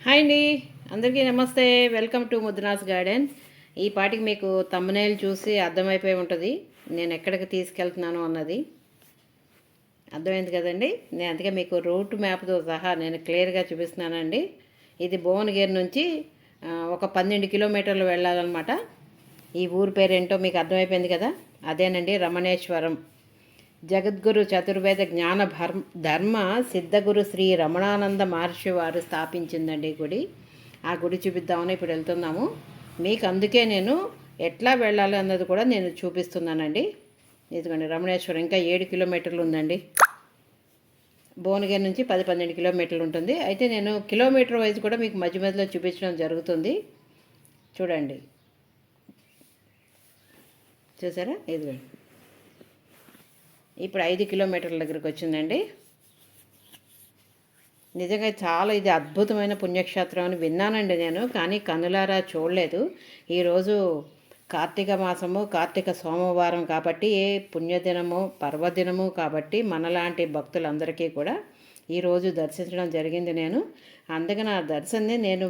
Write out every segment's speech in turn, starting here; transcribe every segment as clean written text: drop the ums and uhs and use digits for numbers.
Hi అండి, అందరికీ నమస్తే. Welcome to Muddunas garden. ఈ పాటికి మీకు తమ్మునేలు చూసి అర్థమైపోయి ఉంటుంది నేను ఎక్కడికి తీసుకెళ్తున్నాను అన్నది. అర్థమైంది కదండి. నేను అందుకే మీకు రూట్ మ్యాప్తో సహా నేను క్లియర్గా చూపిస్తున్నానండి. ఇది భువనగిరి నుంచి ఒక 12 కిలోమీటర్లు వెళ్ళాలన్నమాట. ఈ ఊరు పేరేంటో మీకు అర్థమైపోయింది కదా, అదేనండి రమణేశ్వరం. జగద్గురు చతుర్వేద జ్ఞాన ధర్మ సిద్ధగురు శ్రీ రమణానంద మహర్షి వారు స్థాపించిందండి ఈ గుడి. ఆ గుడి చూపిద్దామని ఇప్పుడు వెళ్తున్నాము. మీకు అందుకే నేను ఎట్లా వెళ్ళాలి అన్నది కూడా నేను చూపిస్తున్నానండి. ఇదిగోండి రమణేశ్వరం, ఇంకా 7 కిలోమీటర్లు ఉందండి. భువనగిరి నుంచి 10-12 కిలోమీటర్లు ఉంటుంది. అయితే నేను కిలోమీటర్ వైజ్ కూడా మీకు మధ్య మధ్యలో చూపించడం జరుగుతుంది. చూడండి, చూసారా? ఇదిగోండి ఇప్పుడు 5 కిలోమీటర్ల దగ్గరికి వచ్చిందండి. నిజంగా చాలా ఇది అద్భుతమైన పుణ్యక్షేత్రం అని విన్నానండి నేను, కానీ కనులారా చూడలేదు. ఈరోజు కార్తీక మాసము, కార్తీక సోమవారం కాబట్టి పుణ్యదినము, పర్వదినము కాబట్టి మనలాంటి భక్తులందరికీ కూడా ఈరోజు దర్శించడం జరిగింది నేను. అందుకని ఆ దర్శనాన్ని నేను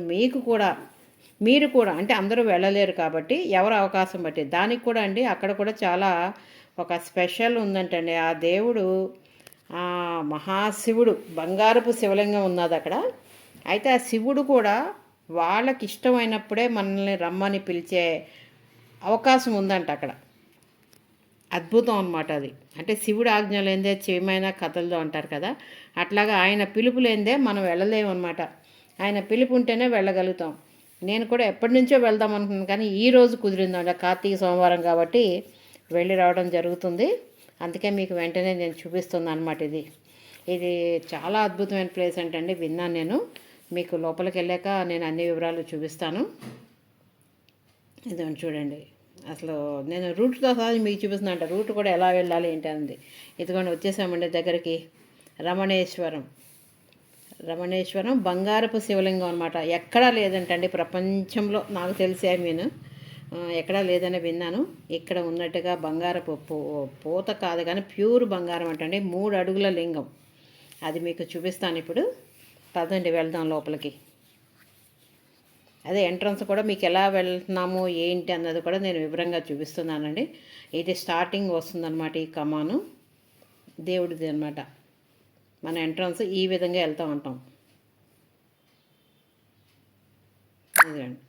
మీరు కూడా అంటే అందరూ వెళ్ళలేరు కాబట్టి ఎవరు అవకాశం బట్టి దానికి కూడా అండి. అక్కడ కూడా చాలా ఒక స్పెషల్ ఉందంటండి. ఆ దేవుడు మహాశివుడు, బంగారపు శివలింగం ఉన్నది అక్కడ. అయితే ఆ శివుడు కూడా వాళ్ళకి ఇష్టమైనప్పుడే మనల్ని రమ్మని పిలిచే అవకాశం ఉందంట అక్కడ. అద్భుతం అన్నమాట అది. అంటే శివుడు ఆజ్ఞ లేనిదే చేయమైన కథలతో అంటారు కదా, అట్లాగా ఆయన పిలుపు లేనిదే మనం వెళ్ళలేమన్నమాట. ఆయన పిలుపు ఉంటేనే వెళ్ళగలుగుతాం. నేను కూడా ఎప్పటి నుంచో వెళ్దాం అనుకున్నాను, కానీ ఈరోజు కుదిరిందంట. కార్తీక సోమవారం కాబట్టి వెళ్ళి రావడం జరుగుతుంది. అందుకే మీకు వెంటనే నేను చూపిస్తున్నాను అనమాట. ఇది చాలా అద్భుతమైన ప్లేస్ అంటండి, విన్నాను నేను. మీకు లోపలికి వెళ్ళాక నేను అన్ని వివరాలు చూపిస్తాను. ఇదిగోండి చూడండి, అసలు నేను రూట్తో సహా మీకు చూపిస్తున్నాను. రూట్ కూడా ఎలా వెళ్ళాలి ఏంటి అంది. ఇదిగోండి వచ్చేసామండి దగ్గరికి. రమణేశ్వరం బంగారపు శివలింగం అనమాట. ఎక్కడా లేదంటండి ప్రపంచంలో, నాకు తెలిసి ఎక్కడా లేదని విన్నాను. ఇక్కడ ఉన్నట్టుగా బంగారపు పూత కాదు కానీ ప్యూర్ బంగారం అంటండి. 3 అడుగుల లింగం. అది మీకు చూపిస్తాను ఇప్పుడు. పదండి వెళ్దాం లోపలికి. అదే ఎంట్రన్స్ కూడా మీకు ఎలా వెళ్తున్నాము ఏంటి అన్నది కూడా నేను వివరంగా చూపిస్తున్నానండి. ఇది స్టార్టింగ్ వస్తుందన్నమాట. ఈ కమాను దేవుడిది అనమాట. మన ఎంట్రన్స్ ఈ విధంగా వెళ్తూ ఉంటాం. ఇదండి,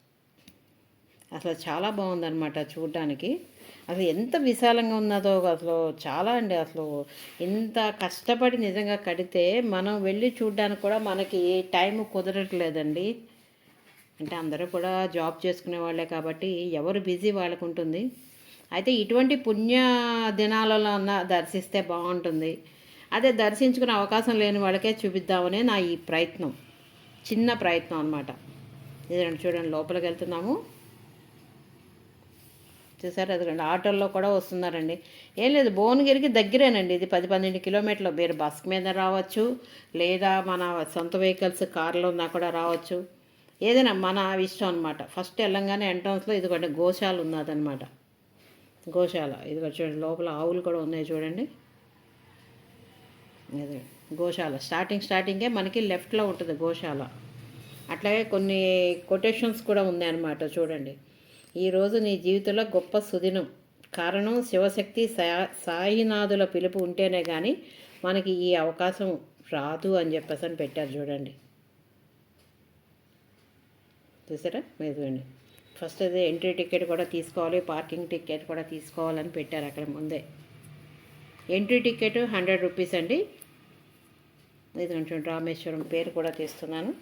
అసలు చాలా బాగుందన్నమాట చూడడానికి. అసలు ఎంత విశాలంగా ఉన్నదో అసలు చాలా అండి. అసలు ఇంత కష్టపడి నిజంగా కడితే మనం వెళ్ళి చూడడానికి కూడా మనకి టైం కుదరట్లేదండి. అంటే అందరూ కూడా జాబ్ చేసుకునే వాళ్ళే కాబట్టి ఎవరు బిజీ వాళ్ళకు ఉంటుంది. అయితే ఇటువంటి పుణ్య దినాలలో దర్శిస్తే బాగుంటుంది. అదే దర్శించుకునే అవకాశం లేని వాళ్ళకే చూపిద్దామనే నా ఈ ప్రయత్నం, చిన్న ప్రయత్నం అనమాట. ఇదండి చూడండి, లోపలికి వెళ్తున్నాము. చూసారు అదిగండి, ఆటోల్లో కూడా వస్తున్నారండి. ఏం లేదు, భువనగిరికి దగ్గరేనండి. ఇది 10-12 కిలోమీటర్లు. మీరు బస్ మీద రావచ్చు, లేదా మన సొంత వెహికల్స్ కార్లో ఉన్నా కూడా రావచ్చు. ఏదైనా మన ఇష్టం అనమాట. ఫస్ట్ వెళ్ళంగానే ఎంట్రన్స్లో ఇదిగోండి గోశాల ఉన్నదనమాట. గోశాల ఇదిగో చూడండి, లోపల ఆవులు కూడా ఉన్నాయి చూడండి. ఇది గోశాల స్టార్టింగే మనకి లెఫ్ట్లో ఉంటుంది గోశాల. అట్లాగే కొన్ని కొటేషన్స్ కూడా ఉన్నాయన్నమాట చూడండి. ఈరోజు నీ జీవితంలో గొప్ప సుదినం, కారణం శివశక్తి సాయినాథుల పిలుపు ఉంటేనే కానీ మనకి ఈ అవకాశం రాదు అని చెప్పేసి అని పెట్టారు చూడండి. చూసారా? ఇదిగోండి, ఫస్ట్ అదే ఎంట్రీ టికెట్ కూడా తీసుకోవాలి, పార్కింగ్ టికెట్ కూడా తీసుకోవాలని పెట్టారు అక్కడ ముందే. ఎంట్రీ టికెట్ 100 రూపీస్ అండి. ఇదిగోండి చూడండి, రామేశ్వరం పేరు కూడా తీస్తున్నాను.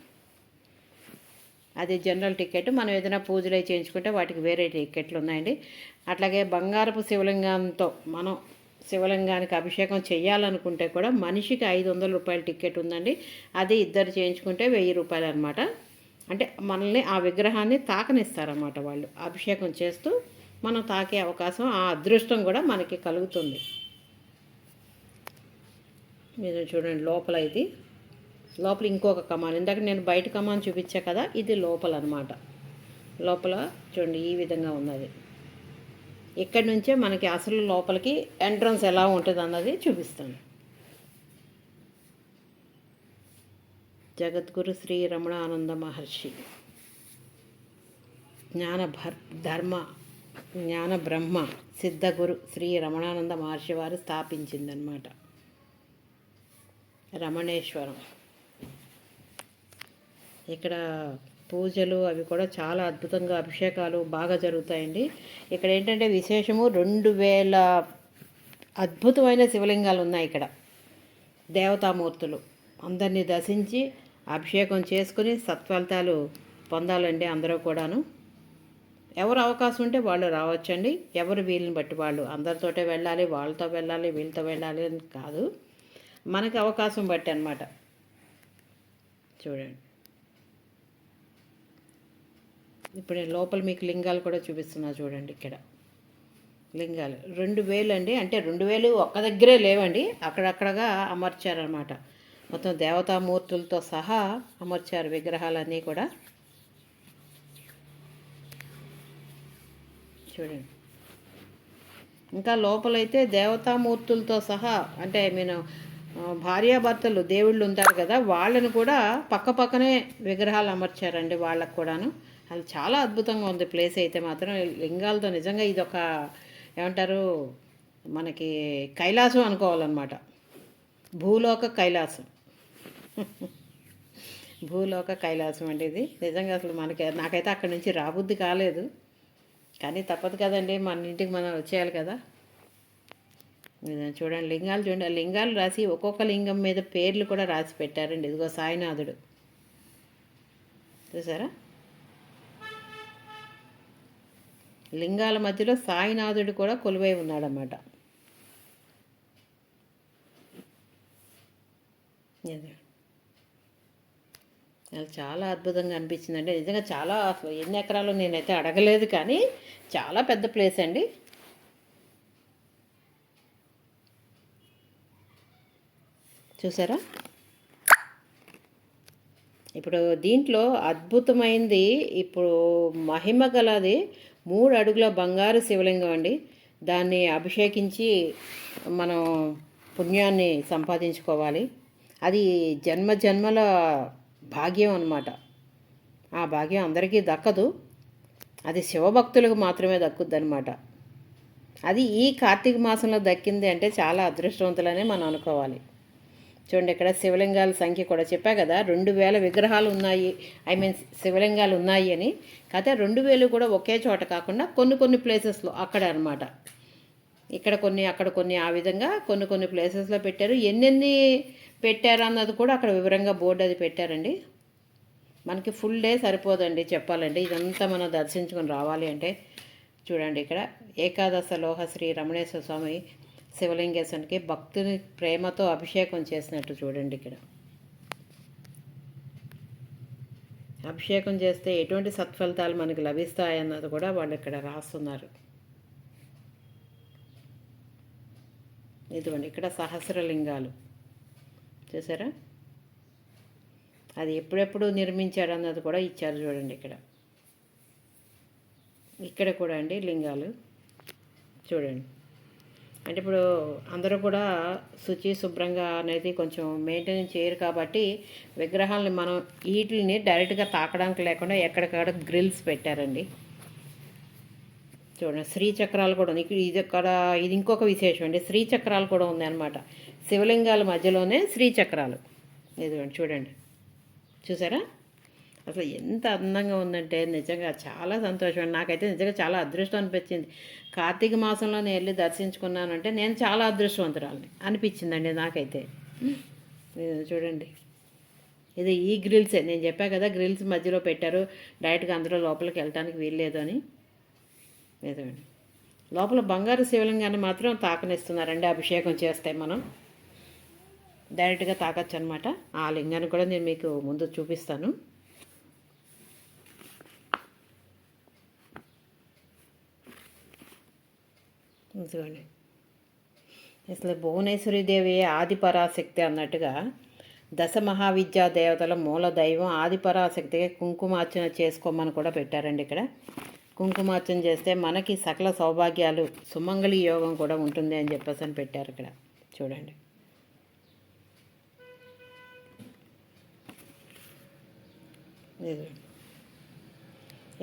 అది జనరల్ టికెట్. మనం ఏదైనా పూజలు అవి చేయించుకుంటే వాటికి వేరే టికెట్లు ఉన్నాయండి. అట్లాగే బంగారపు శివలింగంతో మనం శివలింగానికి అభిషేకం చేయాలనుకుంటే కూడా మనిషికి 500 రూపాయల టికెట్ ఉందండి. అది ఇద్దరు చేయించుకుంటే 1000 రూపాయలు అనమాట. అంటే మనల్ని ఆ విగ్రహాన్ని తాకనిస్తారన్నమాట వాళ్ళు. అభిషేకం చేస్తూ మనం తాకే అవకాశం, ఆ అదృష్టం కూడా మనకి కలుగుతుంది. మీరు చూడండి లోపల, లోపల ఇంకొక కమాన్. ఇందాక నేను బయట కమాన్ చూపించా కదా, ఇది లోపల అనమాట. లోపల చూడండి ఈ విధంగా ఉన్నది. ఇక్కడి నుంచే మనకి అసలు లోపలికి ఎంట్రన్స్ ఎలా ఉంటుంది అన్నది చూపిస్తాను. జగద్గురు శ్రీ రమణానంద మహర్షి జ్ఞాన బ్రహ్మ సిద్ధగురు శ్రీ రమణానంద మహర్షి వారు స్థాపించిందనమాట రమణేశ్వరం. ఇక్కడ పూజలు అవి కూడా చాలా అద్భుతంగా అభిషేకాలు బాగా జరుగుతాయండి. ఇక్కడ ఏంటంటే విశేషము 2000 అద్భుతమైన శివలింగాలు ఉన్నాయి. ఇక్కడ దేవతామూర్తులు అందరినీ దర్శించి అభిషేకం చేసుకుని సత్ఫలితాలు పొందాలండి అందరూ కూడాను. ఎవరు అవకాశం ఉంటే వాళ్ళు రావచ్చండి. ఎవరు వీళ్ళని బట్టి వాళ్ళు అందరితోటే వెళ్ళాలి, వాళ్ళతో వెళ్ళాలి, వీళ్ళతో వెళ్ళాలి అని కాదు, మనకి అవకాశం బట్టి అన్నమాట. చూడండి, ఇప్పుడు నేను లోపల మీకు లింగాలు కూడా చూపిస్తున్నా చూడండి. ఇక్కడ లింగాలు 2000 అండి. అంటే 2000 ఒక్క దగ్గరే లేవండి, అక్కడక్కడగా అమర్చారనమాట. మొత్తం దేవతామూర్తులతో సహా అమర్చారు విగ్రహాలన్నీ కూడా. చూడండి, ఇంకా లోపలైతే దేవతామూర్తులతో సహా అంటే నేను భార్యాభర్తలు దేవుళ్ళు ఉంటారు కదా, వాళ్ళని కూడా పక్కనే విగ్రహాలు అమర్చారండి వాళ్ళకు కూడాను. అది చాలా అద్భుతంగా ఉంది ప్లేస్ అయితే మాత్రం. లింగాలతో నిజంగా ఇది ఒక ఏమంటారు మనకి కైలాసం అనుకోవాలన్నమాట. భూలోక కైలాసం భూలోక కైలాసం అండి ఇది నిజంగా. అసలు నాకైతే అక్కడి నుంచి రాబుద్ధి కాలేదు, కానీ తప్పదు కదండి, మన ఇంటికి మనం వచ్చేయాలి కదా. చూడండి లింగాలు చూడండి, లింగాలు రాసి ఒక్కొక్క లింగం మీద పేర్లు కూడా రాసి పెట్టారండి. ఇదిగో సాయినాథుడు చూసారా, లింగాల మధ్యలో సాయినాథుడు కూడా కొలువై ఉన్నాడన్నమాట. చాలా అద్భుతంగా అనిపించిందండి నిజంగా. చాలా అసలు ఎన్ని ఎకరాలు నేనైతే అడగలేదు, కానీ చాలా పెద్ద ప్లేస్ అండి. చూసారా, ఇప్పుడు దీంట్లో అద్భుతమైంది, ఇప్పుడు మహిమ గలది 3 అడుగుల బంగారు శివలింగం అండి. దాన్ని అభిషేకించి మనం పుణ్యాన్ని సంపాదించుకోవాలి. అది జన్మల భాగ్యం అన్నమాట. ఆ భాగ్యం అందరికీ దక్కదు, అది శివభక్తులకు మాత్రమే దక్కుద్ది అనమాట. అది ఈ కార్తీక మాసంలో దక్కింది అంటే చాలా అదృష్టవంతులనే మనం అనుకోవాలి. చూడండి, ఇక్కడ శివలింగాల సంఖ్య కూడా చెప్పా కదా, 2000 విగ్రహాలు ఉన్నాయి, శివలింగాలు ఉన్నాయి అని. కాకపోతే 2000 కూడా ఒకే చోట కాకుండా కొన్ని ప్లేసెస్లో అక్కడ అనమాట. ఇక్కడ కొన్ని అక్కడ కొన్ని, ఆ విధంగా కొన్ని ప్లేసెస్లో పెట్టారు. ఎన్నెన్ని పెట్టారు అన్నది కూడా అక్కడ వివరంగా బోర్డు అది పెట్టారండి. మనకి ఫుల్ డే సరిపోదండి చెప్పాలంటే, ఇదంతా మనం దర్శించుకొని రావాలి అంటే. చూడండి, ఇక్కడ ఏకాదశ లోహ శ్రీ రమణేశ్వర స్వామి శివలింగేశ్వరికి భక్తుని ప్రేమతో అభిషేకం చేసినట్టు చూడండి. ఇక్కడ అభిషేకం చేస్తే ఎటువంటి సత్ఫలితాలు మనకి లభిస్తాయన్నది కూడా వాళ్ళు ఇక్కడ రాస్తున్నారు. ఇదిగోండి, ఇక్కడ సహస్రలింగాలు చూసారా, అది ఎప్పుడెప్పుడు నిర్మించాడు అన్నది కూడా ఇచ్చారు చూడండి. ఇక్కడ కూడా అండి లింగాలు చూడండి. అంటే ఇప్పుడు అందరూ కూడా శుభ్రంగా అనేది కొంచెం మెయింటైన్ చేయరు కాబట్టి విగ్రహాలని మనం వీటిని డైరెక్ట్గా తాకడానికి లేకుండా ఎక్కడికక్కడ గ్రిల్స్ పెట్టారండి. చూడండి, శ్రీచక్రాలు కూడా ఉంది. ఇది ఇంకొక విశేషం అండి, శ్రీచక్రాలు కూడా ఉంది అనమాట. శివలింగాల మధ్యలోనే శ్రీచక్రాలు. ఇదిగోండి చూడండి, చూసారా, అసలు ఎంత అందంగా ఉందంటే నిజంగా చాలా సంతోషం. నాకైతే నిజంగా చాలా అదృష్టం అనిపించింది. కార్తీక మాసంలో నేను వెళ్ళి దర్శించుకున్నానంటే నేను చాలా అదృష్టవంతురాలని అనిపించిందండి నాకైతే. చూడండి, ఇది ఈ గ్రిల్సే నేను చెప్పా కదా, గ్రిల్స్ మధ్యలో పెట్టారు, డైరెక్ట్గా అందరూ లోపలికి వెళ్ళటానికి వీల్లేదు అని. నిజమండి, లోపల బంగారు శివలింగాన్ని మాత్రం తాకనిస్తున్నారండి. అభిషేకం చేస్తే మనం డైరెక్ట్గా తాకచ్చు అనమాట. ఆ లింగాన్ని కూడా నేను మీకు ముందు చూపిస్తాను. చూడండి, అసలు భువనేశ్వరీదేవి ఆది పరాశక్తి అన్నట్టుగా దశ మహావిద్యా దేవతల మూల దైవం ఆది పరాశక్తిగా కుంకుమార్చన చేసుకోమని కూడా పెట్టారండి. ఇక్కడ కుంకుమార్చన చేస్తే మనకి సకల సౌభాగ్యాలు సుమంగళి యోగం కూడా ఉంటుంది అని చెప్పేసి అని పెట్టారు ఇక్కడ చూడండి. ఇది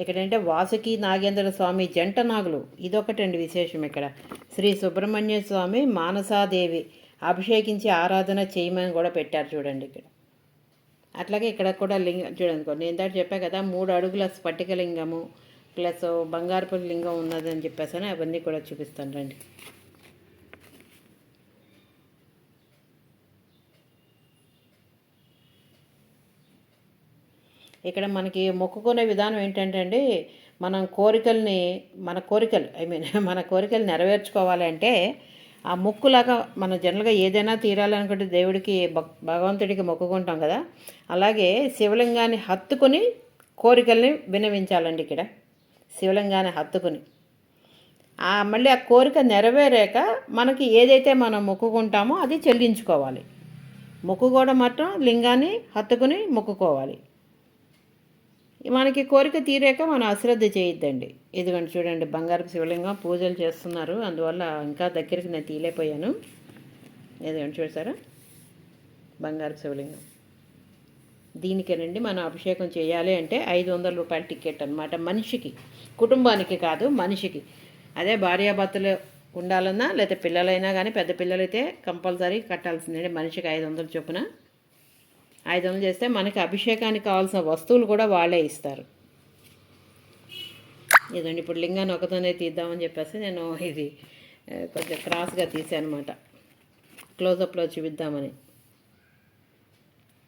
ఇక్కడంటే వాసుకి నాగేంద్ర స్వామి జంట నాగులు, ఇదొకటండి విశేషం. ఇక్కడ శ్రీ సుబ్రహ్మణ్య స్వామి మానసాదేవి అభిషేకించి ఆరాధన చేయమని కూడా పెట్టారు చూడండి ఇక్కడ. అట్లాగే ఇక్కడ కూడా లింగం చూడండి, నేను ఇందాక చెప్పా కదా 3 అడుగుల స్ఫటిక లింగము ప్లస్ బంగారపు లింగం ఉన్నదని చెప్పేసి అవన్నీ కూడా చూపిస్తాను రండి. ఇక్కడ మనకి మొక్కుకునే విధానం ఏంటంటే అండి, మన కోరికలు మన కోరికలు నెరవేర్చుకోవాలి అంటే ఆ మొక్కులాగా మనం జనరల్గా ఏదైనా తీరాలనుకుంటే దేవుడికి భగవంతుడికి మొక్కుకుంటాం కదా, అలాగే శివలింగాన్ని హత్తుకొని కోరికల్ని విన్నవించాలండి. ఇక్కడ శివలింగాన్ని హత్తుకొని మళ్ళీ ఆ కోరిక నెరవేరాక మనకి ఏదైతే మనం మొక్కుకుంటామో అది చెల్లించుకోవాలి. మొక్కుకోవడం మాత్రం లింగాన్ని హత్తుకుని మొక్కుకోవాలి. మనకి కోరిక తీరాక మనం అశ్రద్ధ చేయొద్దండి. ఇదిగోండి చూడండి, బంగారపు శివలింగం పూజలు చేస్తున్నారు, అందువల్ల ఇంకా దగ్గరికి నేను తీలేపోయాను. ఇదిగోండి చూసారా, బంగారపు శివలింగం. దీనికేనండి మనం అభిషేకం చేయాలి అంటే 500 రూపాయల టికెట్ అనమాట మనిషికి, కుటుంబానికి కాదు మనిషికి. అదే భార్యాభర్తలు ఉండాలన్నా లేదా పిల్లలైనా కానీ, పెద్ద పిల్లలైతే కంపల్సరీ కట్టాల్సిందండి, మనిషికి 500 చొప్పున. 500 చేస్తే మనకి అభిషేకానికి కావాల్సిన వస్తువులు కూడా వాళ్ళే ఇస్తారు. ఇదండి ఇప్పుడు లింగాన్ని ఒకతోనే తీద్దామని చెప్పేసి నేను ఇది కొంచెం క్రాస్గా తీసాను అనమాట, క్లోజప్లో చూపిద్దామని.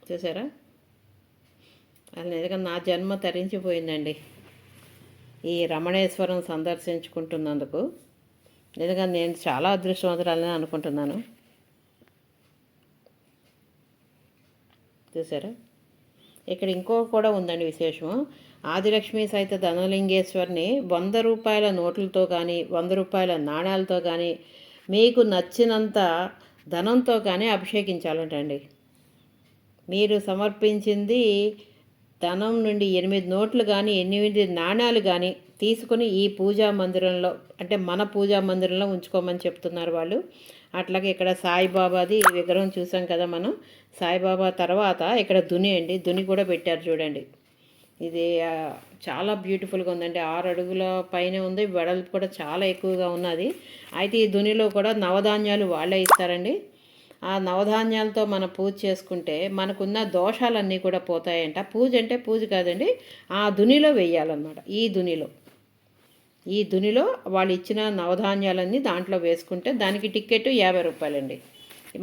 చూసారా, అసలు ఎందుకంటే నా జన్మ తరించిపోయిందండి ఈ రమణేశ్వరం సందర్శించుకుంటున్నందుకు. ఎందుకంటే నేను చాలా అదృష్టవంతురాలని అనుకుంటున్నాను. చూసారా, ఇక్కడ ఇంకో కూడా ఉందండి విశేషము. ఆదిలక్ష్మి సహిత ధనలింగేశ్వరిని 100 రూపాయల నోట్లతో కానీ 100 రూపాయల నాణ్యాలతో కానీ మీకు నచ్చినంత ధనంతో కానీ అభిషేకించాలంటండి. మీరు సమర్పించింది ధనం నుండి 8 నోట్లు కానీ 8 నాణ్యాలు కానీ తీసుకుని ఈ పూజా మందిరంలో, అంటే మన పూజా మందిరంలో ఉంచుకోమని చెప్తున్నారు వాళ్ళు. అట్లాగే ఇక్కడ సాయిబాబాది విగ్రహం చూసాం కదా మనం. సాయిబాబా తర్వాత ఇక్కడ దుని అండి, దుని కూడా పెట్టారు చూడండి. ఇది చాలా బ్యూటిఫుల్గా ఉందండి, 6 అడుగుల పైన ఉంది, వెడల్పు కూడా చాలా ఎక్కువగా ఉన్నది. అయితే ఈ దునిలో కూడా నవధాన్యాలు వాళ్ళే ఇస్తారండి. ఆ నవధాన్యాలతో మనం పూజ చేసుకుంటే మనకున్న దోషాలన్నీ కూడా పోతాయంట. పూజ అంటే పూజ కాదండి, ఆ దునిలో వేయాలన్నమాట. ఈ దునిలో వాళ్ళు ఇచ్చిన నవధాన్యాలన్నీ దాంట్లో వేసుకుంటే దానికి టికెట్ 50 రూపాయలండి.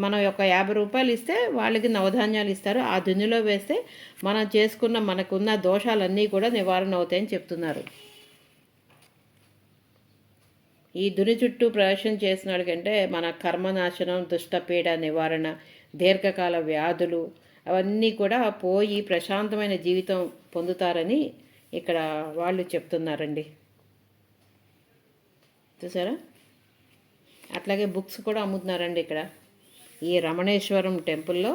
మనం ఒక 50 రూపాయలు ఇస్తే వాళ్ళకి నవధాన్యాలు ఇస్తారు. ఆ దునిలో వేస్తే మనం చేసుకున్న మనకున్న దోషాలన్నీ కూడా నివారణ అవుతాయని చెప్తున్నారు. ఈ దుని చుట్టూ ప్రదర్శన చేసిన వాళ్ళకంటే మన కర్మనాశనం, దుష్టపీడ నివారణ, దీర్ఘకాల వ్యాధులు అవన్నీ కూడా పోయి ప్రశాంతమైన జీవితం పొందుతారని ఇక్కడ వాళ్ళు చెప్తున్నారండి. చూసారా, అట్లాగే బుక్స్ కూడా అమ్ముతున్నారండి ఇక్కడ. ఈ రమణేశ్వరం టెంపుల్లో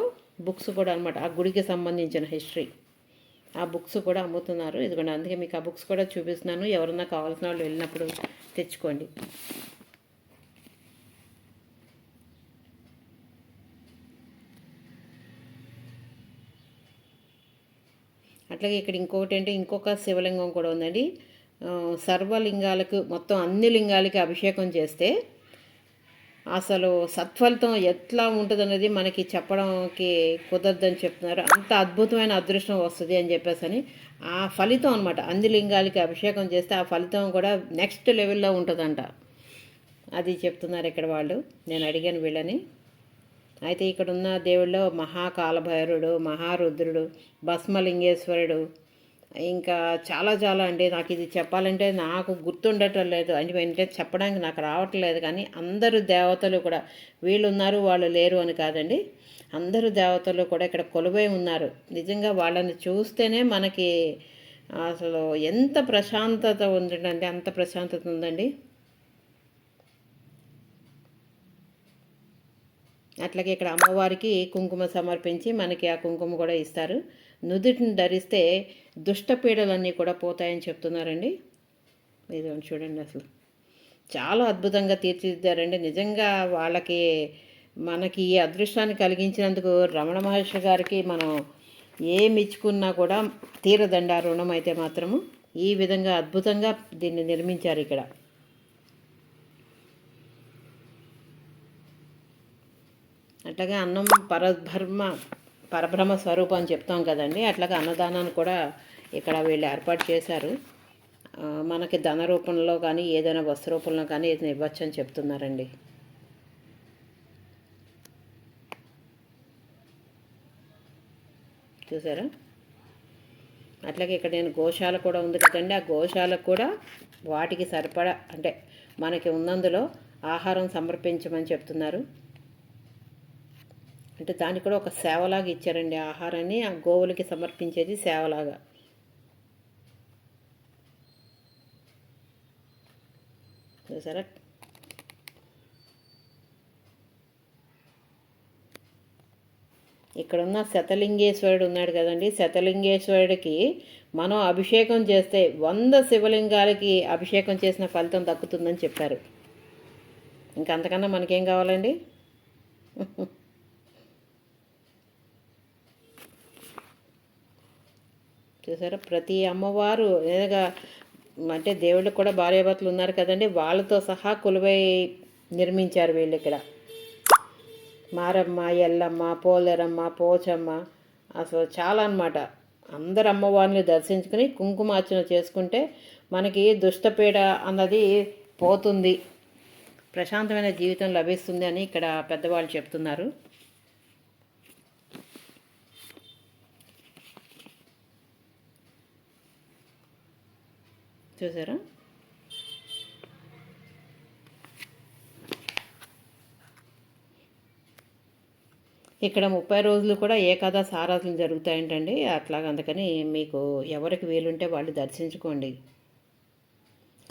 బుక్స్ కూడా అనమాట, ఆ గుడికి సంబంధించిన హిస్టరీ, ఆ బుక్స్ కూడా అమ్ముతున్నారు. ఇదిగోండి, అందుకే మీకు ఆ బుక్స్ కూడా చూపిస్తున్నాను. ఎవరన్నా కావాల్సిన వాళ్ళు వెళ్ళినప్పుడు తెచ్చుకోండి. అట్లాగే ఇక్కడ ఇంకొకటి అంటే ఇంకొక శివలింగం కూడా ఉందండి. సర్వలింగాలకు, మొత్తం అన్ని లింగాలకి అభిషేకం చేస్తే అసలు సత్ఫలితం ఎట్లా ఉంటుందనేది మనకి చెప్పడానికి కుదరదని చెప్తున్నారు. అంత అద్భుతమైన అదృష్టం వస్తుంది అని చెప్పేసి ఆ ఫలితం అనమాట. అన్ని లింగాలకి అభిషేకం చేస్తే ఆ ఫలితం కూడా నెక్స్ట్ లెవెల్లో ఉంటుందంట, అది చెప్తున్నారు ఇక్కడ వాళ్ళు. నేను అడిగాను వీళ్ళని. అయితే ఇక్కడ ఉన్న దేవుళ్ళు మహాకాలభైరుడు, మహారుద్రుడు, భస్మలింగేశ్వరుడు, ఇంకా చాలా చాలా అండి. నాకు ఇది చెప్పాలంటే నాకు గుర్తుండటం లేదు, అంటే చెప్పడానికి నాకు రావట్లేదు. కానీ అందరు దేవతలు కూడా, వీళ్ళు ఉన్నారు వాళ్ళు లేరు అని కాదండి, అందరు దేవతలు కూడా ఇక్కడ కొలువై ఉన్నారు. నిజంగా వాళ్ళని చూస్తేనే మనకి అసలు ఎంత ప్రశాంతత ఉందంటే అంత ప్రశాంతత ఉందండి. అట్లాగే ఇక్కడ అమ్మవారికి కుంకుమ సమర్పించి మనకి ఆ కుంకుమ కూడా ఇస్తారు. నుదుటిని ధరిస్తే దుష్టపీడలన్నీ కూడా పోతాయని చెప్తున్నారండి. ఇది చూడండి, అసలు చాలా అద్భుతంగా తీర్చిదిద్దారండి. నిజంగా వాళ్ళకి మనకి ఈ అదృష్టాన్ని కలిగించినందుకు రమణ మహర్షి గారికి మనం ఏమి ఇచ్చుకున్నా కూడా తీరదండి ఆ రుణం అయితే మాత్రము. ఈ విధంగా అద్భుతంగా దీన్ని నిర్మించారు ఇక్కడ. అట్లాగే అన్నం పరబ్రహ్మ స్వరూపం అని చెప్తాం కదండి. అట్లాగే అన్నదానాన్ని కూడా ఇక్కడ వీళ్ళు ఏర్పాటు చేశారు. మనకి ధన రూపంలో కానీ ఏదైనా వస్తు రూపంలో కానీ ఏదైనా ఇవ్వచ్చు అని చెప్తున్నారండి. చూసారా? అట్లాగే ఇక్కడ నేను గోశాల కూడా ఉంది కదండి. ఆ గోశాలకు కూడా వాటికి సరిపడా అంటే మనకి ఉన్నందులో ఆహారం సమర్పించమని చెప్తున్నారు. అంటే దానికి కూడా ఒక సేవలాగా ఇచ్చారండి. ఆహారాన్ని ఆ గోవులకి సమర్పించేది సేవలాగా. చూసారా? ఇక్కడున్న శతలింగేశ్వరుడు ఉన్నాడు కదండి. శతలింగేశ్వరుడికి మనం అభిషేకం చేస్తే 100 శివలింగాలకి అభిషేకం చేసిన ఫలితం దక్కుతుందని చెప్పారు. ఇంకంతకన్నా మనకేం కావాలండి? చూసారా? ప్రతి అమ్మవారు ఏదైనా అంటే దేవుళ్ళకి కూడా భార్యాభర్తలు ఉన్నారు కదండి. వాళ్ళతో సహా కొలువై నిర్మించారు వీళ్ళు ఇక్కడ. మారమ్మ, ఎల్లమ్మ, పోలేరమ్మ, పోచమ్మ, అసలు చాలా అన్నమాట. అందరు అమ్మవారిని దర్శించుకుని కుంకుమార్చన చేసుకుంటే మనకి దుష్టపీడ అన్నది పోతుంది, ప్రశాంతమైన జీవితం లభిస్తుంది అని ఇక్కడ పెద్దవాళ్ళు చెప్తున్నారు. చూసారా? ఇక్కడ 30 రోజులు కూడా ఏకాదశి ఆరాధనలు జరుగుతాయంటండి. అట్లాగ అందుకని మీకు ఎవరికి వీలుంటే వాళ్ళు దర్శించుకోండి.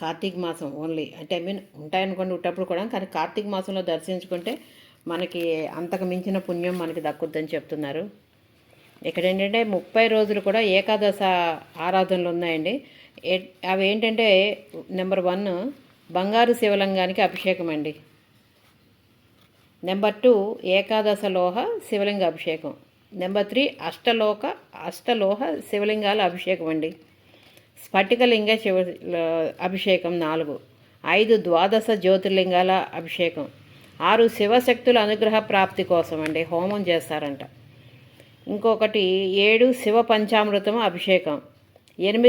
కార్తీక మాసం ఓన్లీ అంటే ఉంటాయనుకోండి ఉట్టప్పుడు కూడా, కానీ కార్తీక మాసంలో దర్శించుకుంటే మనకి అంతకు మించిన పుణ్యం మనకి దక్కుద్దని చెప్తున్నారు. ఇక్కడ ఏంటంటే 30 రోజులు కూడా ఏకాదశ ఆరాధనలు ఉన్నాయండి. అవి ఏంటంటే నెంబర్ 1 బంగారు శివలింగానికి అభిషేకం అండి. నెంబర్ 2 ఏకాదశలోహ శివలింగ అభిషేకం. నెంబర్ 3 అష్టలోహ శివలింగాల అభిషేకం అండి. స్ఫటికలింగ అభిషేకం 4. 5 ద్వాదశ జ్యోతిర్లింగాల అభిషేకం. 6 శివశక్తుల అనుగ్రహ ప్రాప్తి కోసం అండి హోమం చేస్తారంట. ఇంకొకటి 7 శివ పంచామృతం అభిషేకం. 8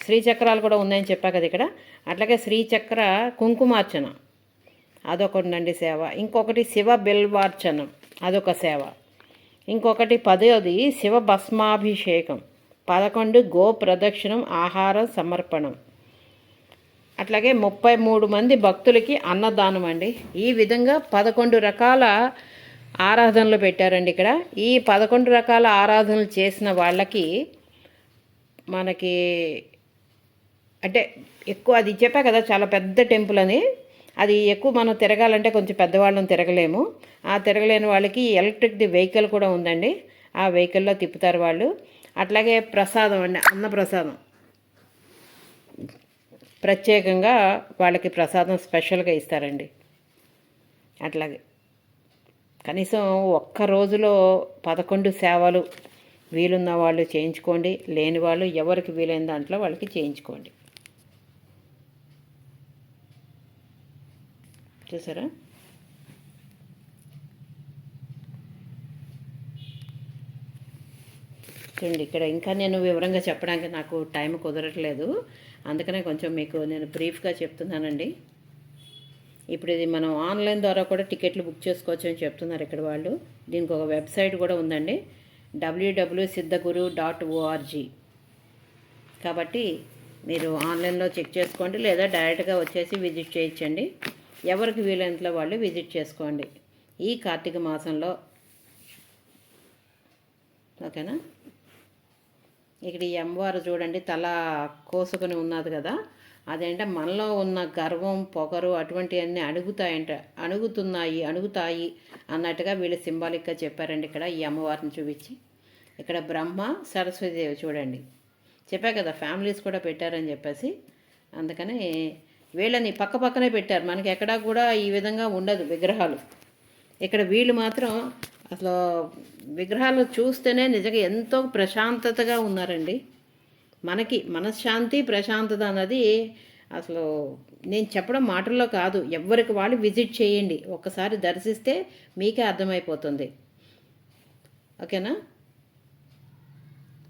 శ్రీచక్రాలు కూడా ఉన్నాయని చెప్పా కదా ఇక్కడ. అట్లాగే శ్రీచక్ర కుంకుమార్చన అదొకటి ఉందండి సేవ. ఇంకొకటి శివ బిల్వార్చనం అదొక సేవ. ఇంకొకటి 10 శివ భస్మాభిషేకం. 11 గో ప్రదక్షిణం ఆహార సమర్పణం. అట్లాగే 33 మంది భక్తులకి అన్నదానం అండి. ఈ విధంగా 11 రకాల ఆరాధనలు పెట్టారండి ఇక్కడ. ఈ 11 రకాల ఆరాధనలు చేసిన వాళ్ళకి మనకి అంటే ఎక్కువ, అది చెప్పా కదా చాలా పెద్ద టెంపుల్ అని, అది ఎక్కువ మనం తిరగాలంటే కొంచెం పెద్దవాళ్ళని తిరగలేము. ఆ తిరగలేని వాళ్ళకి ఎలక్ట్రిక్ వెహికల్ కూడా ఉందండి. ఆ వెహికల్లో తిప్పుతారు వాళ్ళు. అట్లాగే ప్రసాదం అండి, అన్నప్రసాదం ప్రత్యేకంగా వాళ్ళకి ప్రసాదం స్పెషల్గా ఇస్తారండి. అట్లాగే కనీసం ఒక్క రోజులో 11 సేవలు వీలున్న వాళ్ళు చేయించుకోండి, లేని వాళ్ళు ఎవరికి వీలైన దాంట్లో వాళ్ళకి చేయించుకోండి. చూసారా? చూడండి ఇక్కడ ఇంకా నేను వివరంగా చెప్పడానికి నాకు టైం కుదరట్లేదు, అందుకనే కొంచెం మీకు నేను బ్రీఫ్గా చెప్తున్నానండి. ఇప్పుడు ఇది మనం ఆన్లైన్ ద్వారా కూడా టికెట్లు బుక్ చేసుకోవచ్చు అని చెప్తున్నారు ఇక్కడ వాళ్ళు. దీనికి ఒక వెబ్సైట్ కూడా ఉందండి, www.siddhaguru.org. కాబట్టి మీరు ఆన్లైన్లో చెక్ చేసుకోండి, లేదా డైరెక్ట్గా వచ్చేసి విజిట్ చేయించండి. ఎవరికి వీలైనంతలో వాళ్ళు విజిట్ చేసుకోండి ఈ కార్తీక మాసంలో. ఓకేనా? ఇక్కడ ఈ అమ్మవారు చూడండి తల కోసుకొని ఉన్నది కదా, అదేంటే మనలో ఉన్న గర్వం పొగరు అటువంటివన్నీ అణుగుతాయి అన్నట్టుగా వీళ్ళు సింబాలిక్గా చెప్పారండి ఇక్కడ ఈ అమ్మవారిని చూపించి. ఇక్కడ బ్రహ్మ సరస్వతీదేవి చూడండి, చెప్పా కదా ఫ్యామిలీస్ కూడా పెట్టారని చెప్పేసి, అందుకని వీళ్ళని పక్క పక్కనే పెట్టారు. మనకి ఎక్కడా కూడా ఈ విధంగా ఉండదు విగ్రహాలు. ఇక్కడ వీళ్ళు మాత్రం అసలు విగ్రహాలు చూస్తేనే నిజంగా ఎంతో ప్రశాంతతగా ఉన్నారండి. మనకి మనశ్శాంతి ప్రశాంతత అన్నది అసలు నేను చెప్పడం మాటల్లో కాదు, ఎవరికి వాళ్ళు విజిట్ చేయండి, ఒక్కసారి దర్శిస్తే మీకే అర్థమైపోతుంది. ఓకేనా?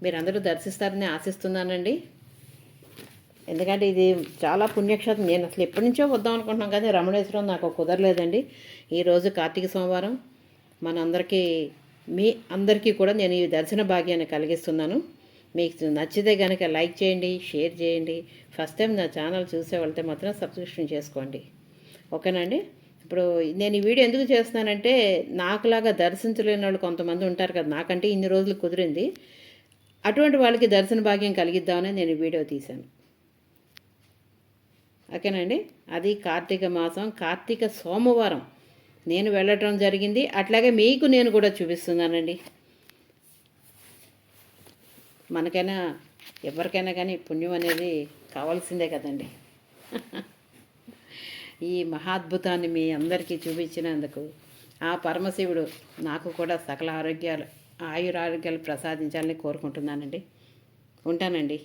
మీరందరూ దర్శిస్తారని ఆశిస్తున్నానండి. ఎందుకంటే ఇది చాలా పుణ్యక్షేత్రం. నేను అసలు ఎప్పటి నుంచో వద్దాం అనుకుంటున్నాం కానీ రమణేశ్వరం నాకు కుదరలేదండి. ఈరోజు కార్తీక సోమవారం మనందరికీ మీ అందరికీ కూడా నేను ఈ దర్శన భాగ్యాన్ని కలిగిస్తున్నాను. మీకు నచ్చితే కనుక లైక్ చేయండి, షేర్ చేయండి. ఫస్ట్ టైం నా ఛానల్ చూసే వెళ్తే మాత్రం సబ్స్క్రిప్షన్ చేసుకోండి. ఓకేనండి? ఇప్పుడు నేను ఈ వీడియో ఎందుకు చేస్తున్నానంటే నాకులాగా దర్శించలేని వాళ్ళు కొంతమంది ఉంటారు కదా, నాకంటే ఇన్ని రోజులు కుదిరింది, అటువంటి వాళ్ళకి దర్శన భాగ్యం కలిగిద్దామని నేను ఈ వీడియో తీశాను. ఓకేనండి? అది కార్తీక మాసం, కార్తీక సోమవారం నేను వెళ్ళటం జరిగింది. అట్లాగే మీకు నేను కూడా చూపిస్తున్నానండి. మనకైనా ఎవరికైనా కానీ పుణ్యం అనేది కావాల్సిందే కదండి. ఈ మహాద్భుతాన్ని మీ అందరికీ చూపించినందుకు ఆ పరమశివుడు నాకు కూడా సకల ఆరోగ్యాలు ఆయురారోగ్యాలు ప్రసాదించాలని కోరుకుంటున్నానండి. ఉంటానండి.